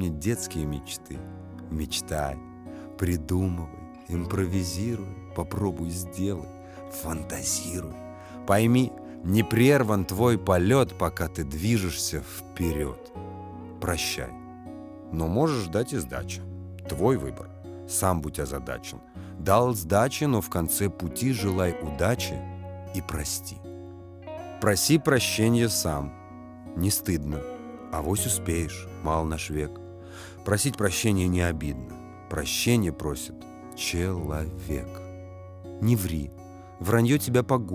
вспомнить детские мечты. Мечтай, придумывай, импровизируй, попробуй сделай, фантазируй. Пойми, не прерван твой полет, пока ты движешься вперед. Прощай, но можешь дать и сдачи. Твой выбор, сам будь озадачен. Дал сдачи, но в конце пути желай удачи и прости. Проси прощения сам, не стыдно, авось успеешь, мал наш век. Просить прощения не обидно, прощение просит человек. Не ври, вранье тебя погубит.